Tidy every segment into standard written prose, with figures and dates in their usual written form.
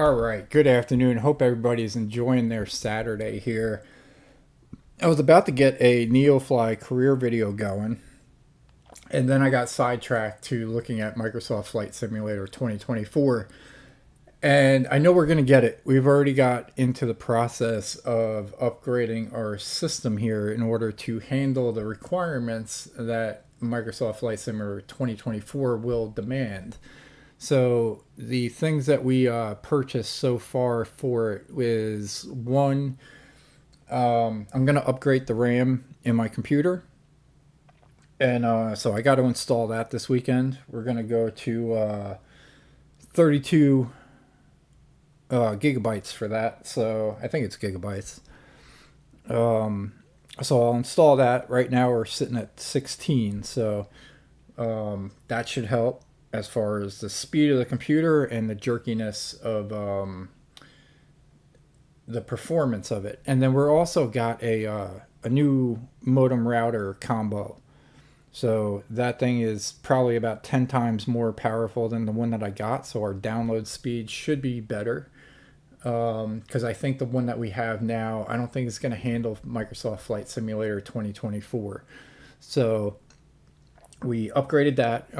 All right, good afternoon. Hope everybody's enjoying their Saturday here. I was about to get a Neofly career video going, and then I got sidetracked to looking at Microsoft Flight Simulator 2024. And I know we're going to get it. We've already got into the process of upgrading our system here in order to handle the requirements that Microsoft Flight Simulator 2024 will demand. So the things that we purchased so far for it is one, I'm going to upgrade the RAM in my computer. And so I got to install that this weekend. We're going to go to 32 gigabytes for that. So I think it's gigabytes. So I'll install that. Right now we're sitting at 16. So that should help as far as the speed of the computer and the jerkiness of the performance of it. And then we're also got a new modem router combo. So that thing is probably about 10 times more powerful than the one that I got. So our download speed should be better. Because I think the one that we have now, I don't think it's going to handle Microsoft Flight Simulator 2024. So we upgraded that.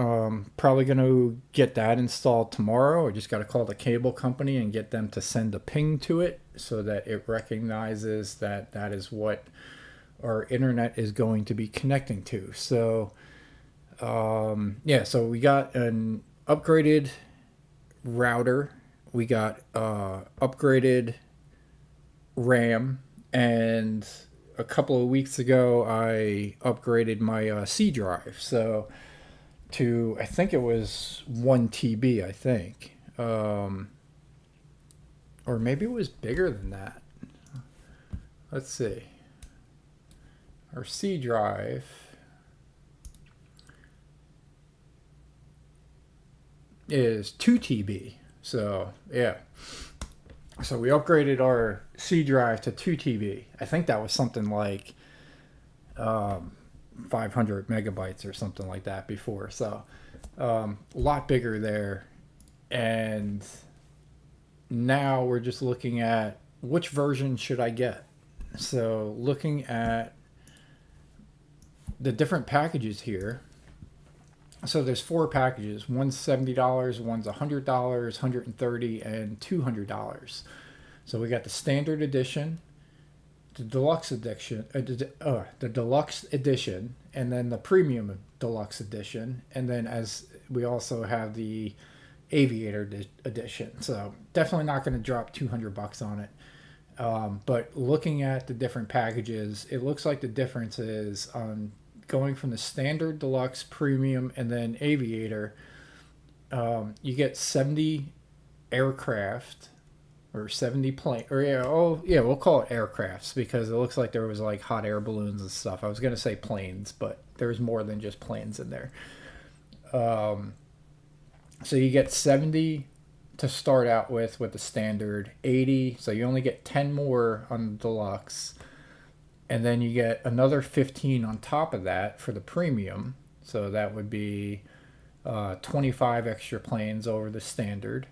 Probably going to get that installed tomorrow. I just got to call the cable company and get them to send a ping to it so that it recognizes that that is what our internet is going to be connecting to. So yeah, so we got an upgraded router. We got upgraded RAM, and a couple of weeks ago I upgraded my C drive. So to, I think it was 1 TB, I think. Or maybe it was bigger than that. Let's see. Our C drive is 2 TB. So, yeah. So we upgraded our C drive to 2 TB. I think that was something like 500 megabytes or something like that before. So, a lot bigger there. And now we're just looking at which version should I get. So, looking at the different packages here. So there's 4 packages. One's $70, one's $100, $130, and $200. So we got the standard edition, the deluxe edition, the deluxe edition, and then the premium deluxe edition, and then as we also have the Aviator edition. So definitely not going to drop $200 on it. But looking at the different packages, it looks like the difference is on going from the standard, deluxe, premium, and then Aviator. You get 70 aircraft or 70 plane, or we'll call it aircrafts because it looks like there was like hot air balloons and stuff. I was gonna say planes, but there's more than just planes in there. So you get 70 to start out with the standard, 80. So you only get 10 more on the deluxe. And then you get another 15 on top of that for the premium. So that would be 25 extra planes over the standard.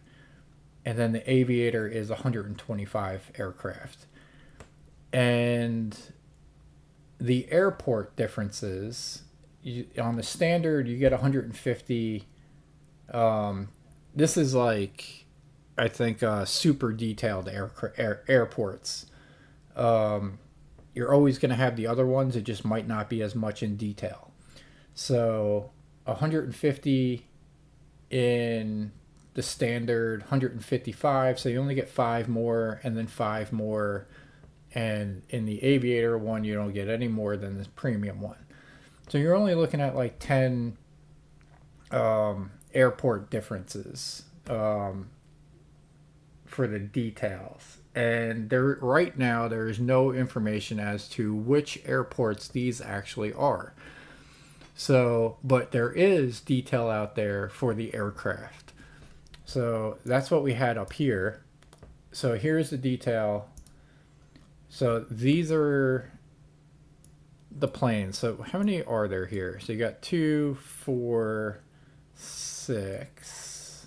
And then the Aviator is 125 aircraft. And the airport differences, on the standard, you get 150. This is like, I think, super detailed airports. You're always going to have the other ones. It just might not be as much in detail. So 150 in the standard, 155. So you only get 5 more and then 5 more. And in the Aviator one, you don't get any more than the premium one. So you're only looking at like 10 airport differences for the details. And there, right now, there is no information as to which airports these actually are. So, but there is detail out there for the aircraft. So that's what we had up here. So here's the detail. So these are the planes. So how many are there here? So you got 2, 4, 6,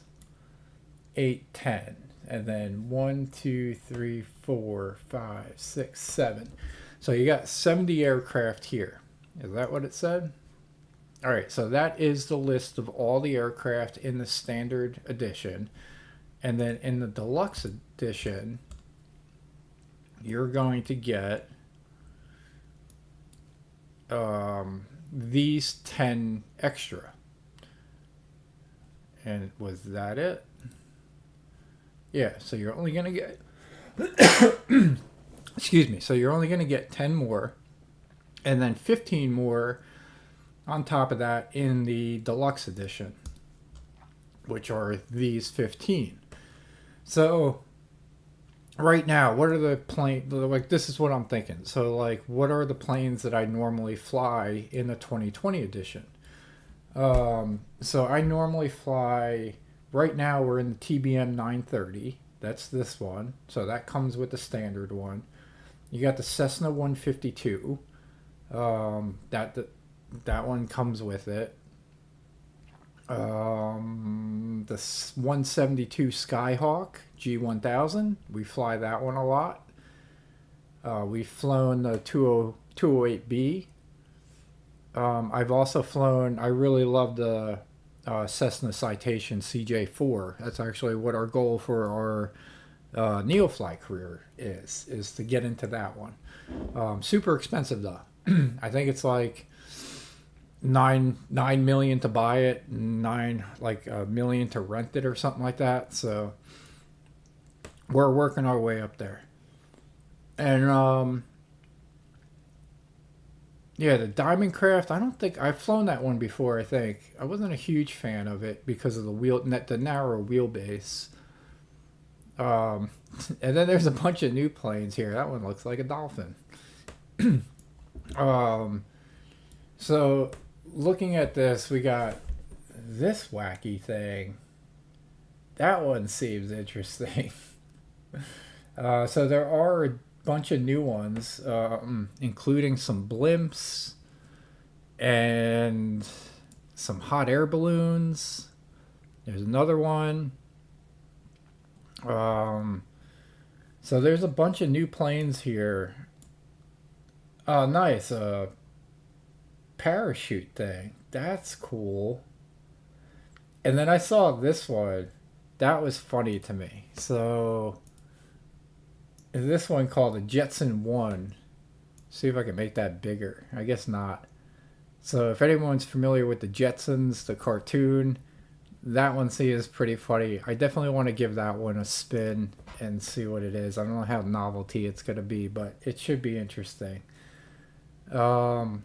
8, 10. and then 1, 2, 3, 4, 5, 6, 7. So you got 70 aircraft here. Is that what it said? All right, so that is the list of all the aircraft in the standard edition. And then in the deluxe edition, you're going to get these 10 extra. And was that it? Yeah, so you're only going to get excuse me. So you're only going to get 10 more and then 15 more on top of that in the deluxe edition, which are these 15. So right now, what are the planes? Like, this is what I'm thinking. So, like, what are the planes that I normally fly in the 2020 edition? So I normally fly. Right now, we're in the TBM 930. That's this one. So that comes with the standard one. You got the Cessna 152. That one comes with it. The 172 Skyhawk G1000. We fly that one a lot. We've flown the 208B. I've also flown, I really love the Cessna Citation CJ4. That's actually what our goal for our Neofly career is to get into that one. Super expensive though. I think it's like nine million to buy it, $1 million to rent it or something like that. So we're working our way up there. And yeah, the Diamond Craft, I don't think I've flown that one before. I think I wasn't a huge fan of it because of the narrow wheelbase. And then there's a bunch of new planes here. That one looks like a dolphin. So looking at this, we got this wacky thing. That one seems interesting. So there are a bunch of new ones, including some blimps and some hot air balloons. There's another one. So there's a bunch of new planes here. Oh, nice. Parachute thing. That's cool. And then I saw this one. That was funny to me. So this one called the Jetson 1. See if I can make that bigger. I guess not. So if anyone's familiar with the Jetsons, the cartoon, that one is pretty funny. I definitely want to give that one a spin and see what it is. I don't know how novelty it's going to be, but it should be interesting. So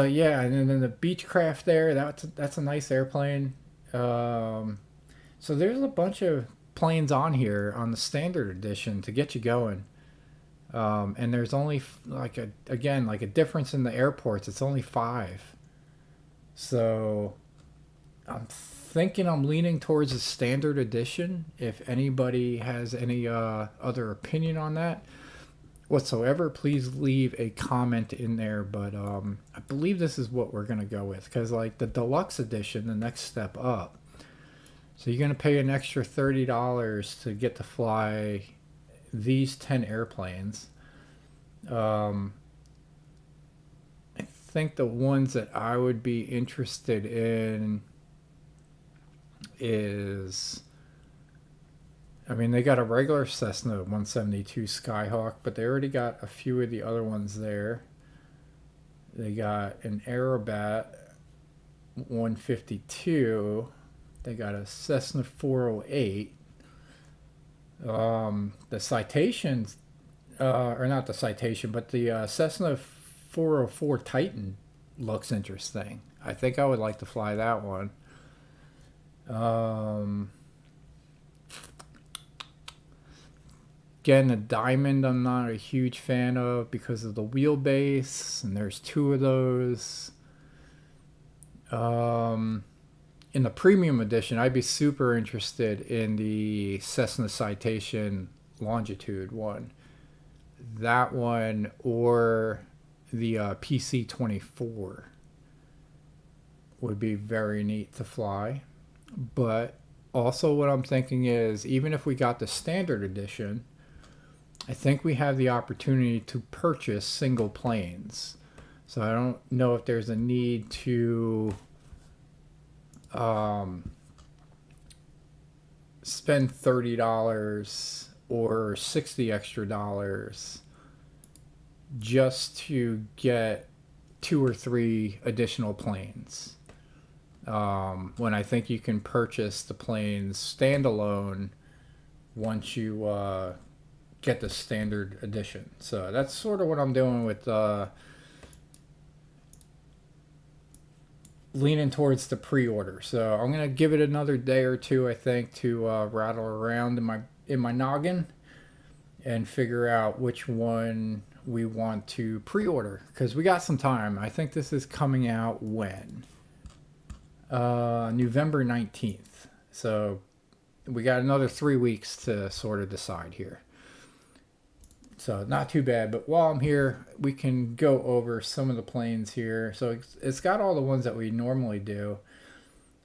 yeah, and then the Beechcraft there, that's a nice airplane. So there's a bunch of planes on here on the standard edition to get you going. And there's only like a difference in the airports. It's only 5. So I'm thinking I'm leaning towards the standard edition. If anybody has any other opinion on that whatsoever, please leave a comment in there. But I believe this is what we're going to go with, because like the deluxe edition, the next step up, so you're going to pay an extra $30 to get to fly these 10 airplanes. I think the ones that I would be interested in is, I mean, they got a regular Cessna 172 Skyhawk, but they already got a few of the other ones there. They got an Aerobat 152. They got a Cessna 408. The Citations, or not the Citation, but the Cessna 404 Titan looks interesting. I think I would like to fly that one. Again, the Diamond I'm not a huge fan of because of the wheelbase, and there's 2 of those. In the premium edition, I'd be super interested in the Cessna Citation Longitude one. That one, or the PC-24 would be very neat to fly. But Also, what I'm thinking is, even if we got the standard edition, I think we have the opportunity to purchase single planes. So I don't know if there's a need to spend $30 or 60 extra dollars just to get 2 or 3 additional planes. When I think you can purchase the planes standalone once you get the standard edition. So that's sort of what I'm doing with leaning towards the pre-order. So I'm gonna give it another day or two, I think, to rattle around in my noggin and figure out which one we want to pre-order, because we got some time. I think this is coming out when November 19th. So we got another 3 weeks to sort of decide here. So not too bad, but while I'm here, we can go over some of the planes here. So it's got all the ones that we normally do.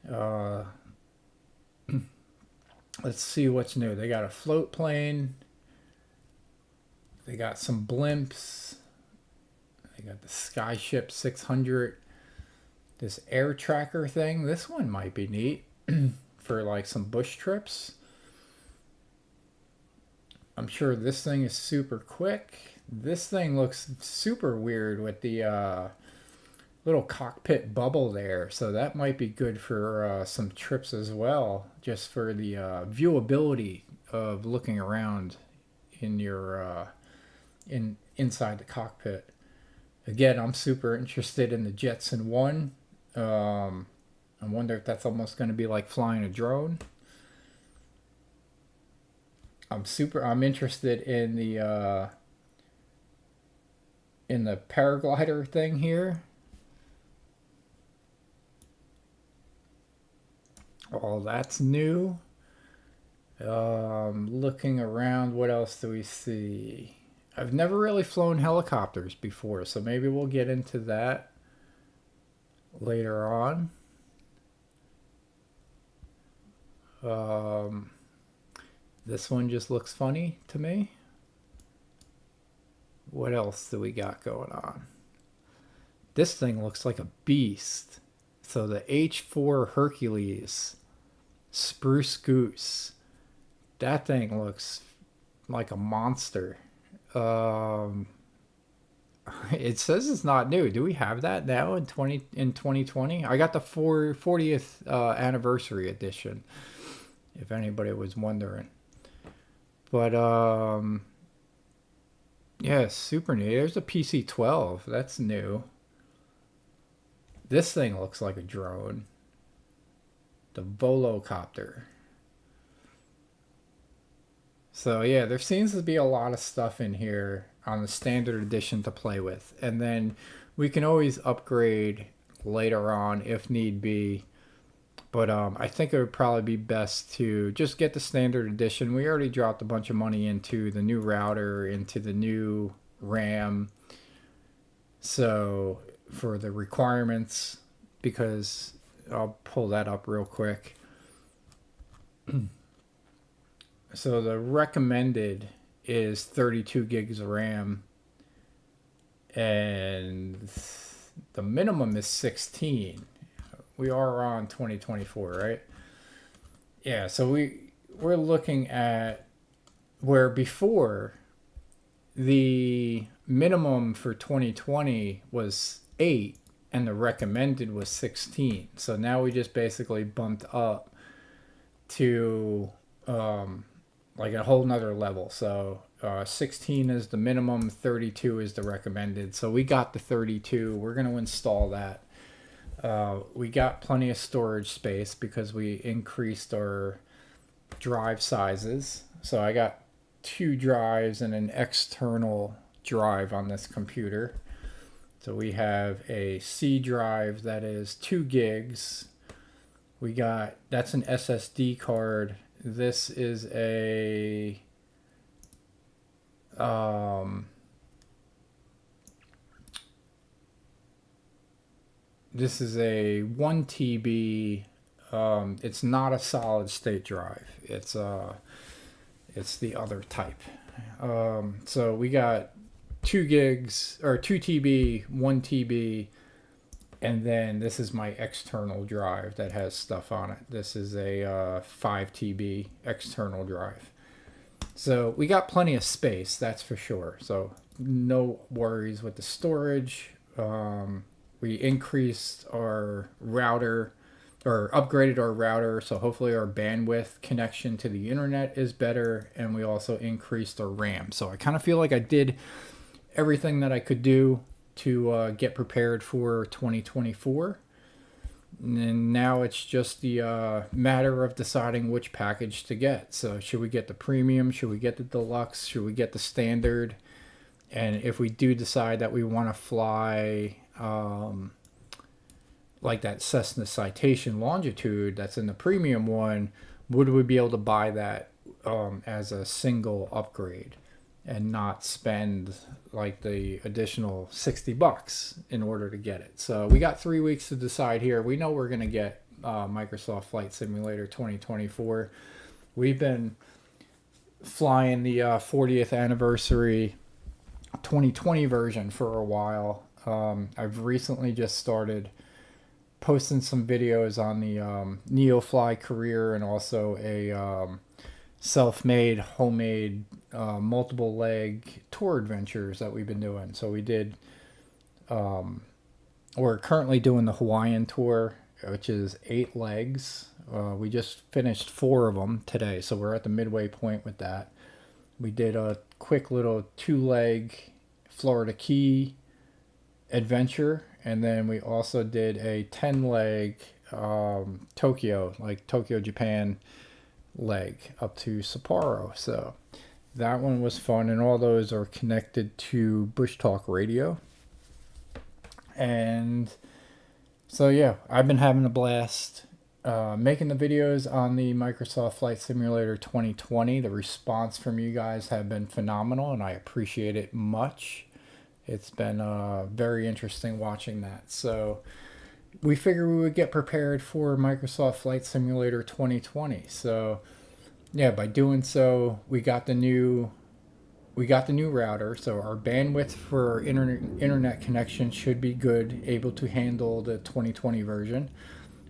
Let's see what's new. They got a float plane. They got some blimps. They got the Skyship 600. This air tracker thing. This one might be neat for like some bush trips. I'm sure this thing is super quick. This thing looks super weird with the little cockpit bubble there. So that might be good for some trips as well, just for the viewability of looking around in your inside the cockpit. Again, I'm super interested in the Jetson 1. I wonder if that's almost going to be like flying a drone. I'm interested in the paraglider thing here. Oh, that's new. Looking around, what else do we see? I've never really flown helicopters before, so maybe we'll get into that later on. This one just looks funny to me. What else do we got going on? This thing looks like a beast. So the H4 Hercules Spruce Goose. That thing looks like a monster. It says it's not new. Do we have that now in 2020? I got the 40th anniversary edition, if anybody was wondering. But yeah, super neat. There's a PC-12. That's new. This thing looks like a drone. The Volocopter. So yeah, there seems to be a lot of stuff in here on the standard edition to play with. And then we can always upgrade later on if need be. But I think it would probably be best to just get the standard edition. We already dropped a bunch of money into the new router, into the new RAM. So for the requirements, because I'll pull that up real quick. So the recommended is 32 gigs of RAM, and the minimum is 16. We are on 2024, right? Yeah, so we're looking at where before the minimum for 2020 was 8 and the recommended was 16. So now we just basically bumped up to like a whole nother level. So 16 is the minimum, 32 is the recommended. So we got the 32. We're going to install that. We got plenty of storage space because we increased our drive sizes. So I got 2 drives and an external drive on this computer. So we have a C drive that is 2 gigs. That's an SSD card. This is a this is a 1 TB It's not a solid state drive. It's the other type. So we got 2 gigs or 2 TB, 1 TB, and then this is my external drive that has stuff on it. This is a 5 TB external drive. So we got plenty of space, that's for sure. So no worries with the storage. We increased our router or upgraded our router, so hopefully our bandwidth connection to the internet is better, and we also increased our RAM. So I kind of feel like I did everything that I could do to get prepared for 2024. And now it's just the matter of deciding which package to get. So should we get the premium? Should we get the deluxe? Should we get the standard? And if we do decide that we want to fly like that Cessna Citation Longitude that's in the premium one, would we be able to buy that as a single upgrade and not spend like the additional $60 in order to get it? So we got 3 weeks to decide here. We know we're going to get Microsoft Flight Simulator 2024. We've been flying the 40th anniversary 2020 version for a while. I've recently just started posting some videos on the NeoFly career and also a self-made, homemade, multiple leg tour adventures that we've been doing. So we did, we're currently doing the Hawaiian tour, which is 8 legs. We just finished 4 of them today, so we're at the midway point with that. We did a quick little 2-leg Florida Key adventure, and then we also did a 10-leg Tokyo, like Tokyo, Japan leg up to Sapporo. So that one was fun, and all those are connected to Bush Talk Radio. And so yeah, I've been having a blast making the videos on the Microsoft Flight Simulator 2020. The response from you guys have been phenomenal, and I appreciate it much. It's been very interesting watching that. So we figured we would get prepared for Microsoft Flight Simulator 2020. So yeah, by doing so, we got the new router. So our bandwidth for internet connection should be good, able to handle the 2020 version.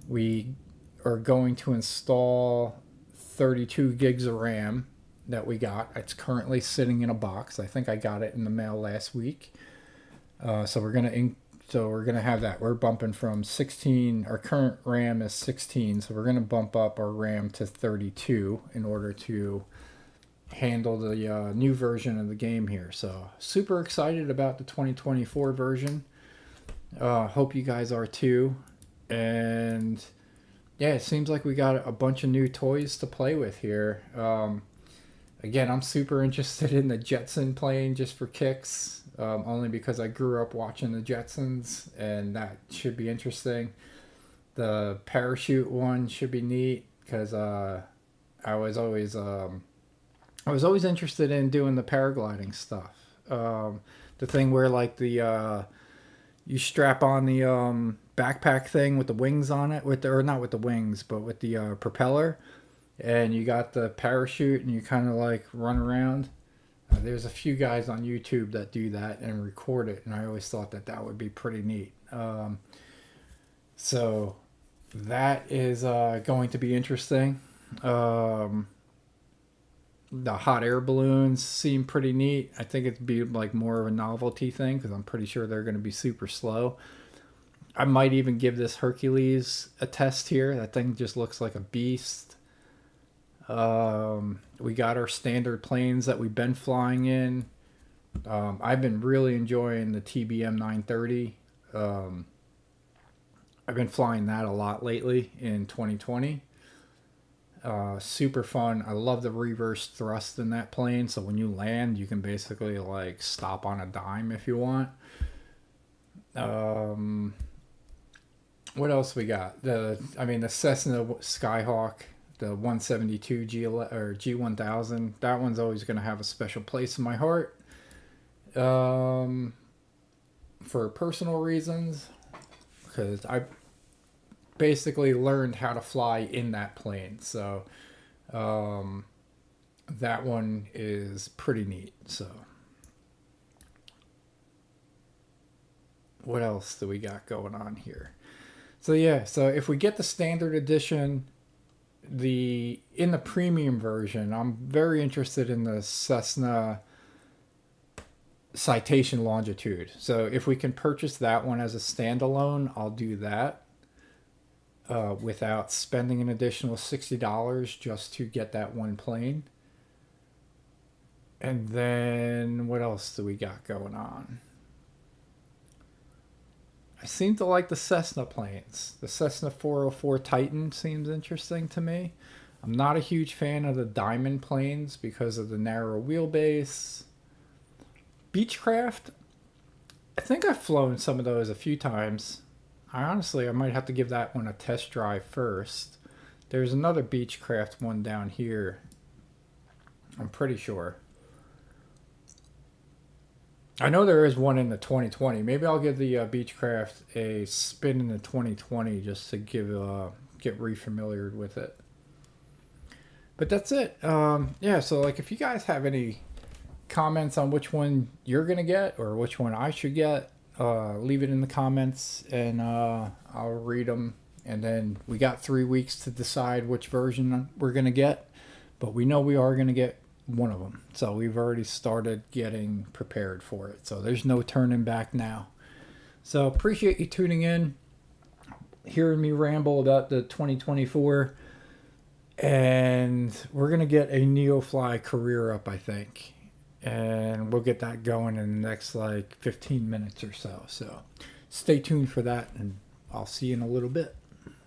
We are going to install 32 gigs of RAM that we got. It's currently sitting in a box. I think I got it in the mail last week. So we're gonna have that. We're bumping from 16. Our current RAM is 16, so we're gonna bump up our RAM to 32 in order to handle the new version of the game here. So super excited about the 2024 version. Hope you guys are too. And yeah, it seems like we got a bunch of new toys to play with here. Again, I'm super interested in the Jetson plane just for kicks. Only because I grew up watching the Jetsons, and that should be interesting. The parachute one should be neat because I was always interested in doing the paragliding stuff. The thing where like the you strap on the backpack thing with the wings on it, or not with the wings, but with the propeller, and you got the parachute, and you kind of like run around. There's a few guys on YouTube that do that and record it, and I always thought that would be pretty neat. So that is going to be interesting. The hot air balloons seem pretty neat. I think it'd be like more of a novelty thing because I'm pretty sure they're going to be super slow. I might even give this Hercules a test here. That thing just looks like a beast. We got our standard planes that we've been flying in. I've been really enjoying the TBM 930. I've been flying that a lot lately in 2020. Super fun. I love the reverse thrust in that plane. So when you land, you can basically like stop on a dime if you want. What else we got? The Cessna Skyhawk, the 172 G1000. That one's always going to have a special place in my heart. For personal reasons, because basically learned how to fly in that plane. So that one is pretty neat. So what else do we got going on here? So yeah, so if we get the standard edition, in the premium version, I'm very interested in the Cessna Citation Longitude. So if we can purchase that one as a standalone, I'll do that without spending an additional $60 just to get that one plane. And then what else do we got going on? I seem to like the Cessna planes. The Cessna 404 Titan seems interesting to me. I'm not a huge fan of the Diamond planes because of the narrow wheelbase. Beechcraft, I think I've flown some of those a few times. I might have to give that one a test drive first. There's another Beechcraft one down here, I'm pretty sure. I know there is one in the 2020. Maybe I'll give the Beechcraft a spin in the 2020 just to get refamiliared with it. But that's it. Yeah, so like if you guys have any comments on which one you're going to get or which one I should get, leave it in the comments and I'll read them. And then we got 3 weeks to decide which version we're going to get. But we know we are going to get one of them. So we've already started getting prepared for it. So there's no turning back now. So appreciate you tuning in, hearing me ramble about the 2024. And we're going to get a NeoFly career up, I think. And we'll get that going in the next like 15 minutes or so. So stay tuned for that, and I'll see you in a little bit.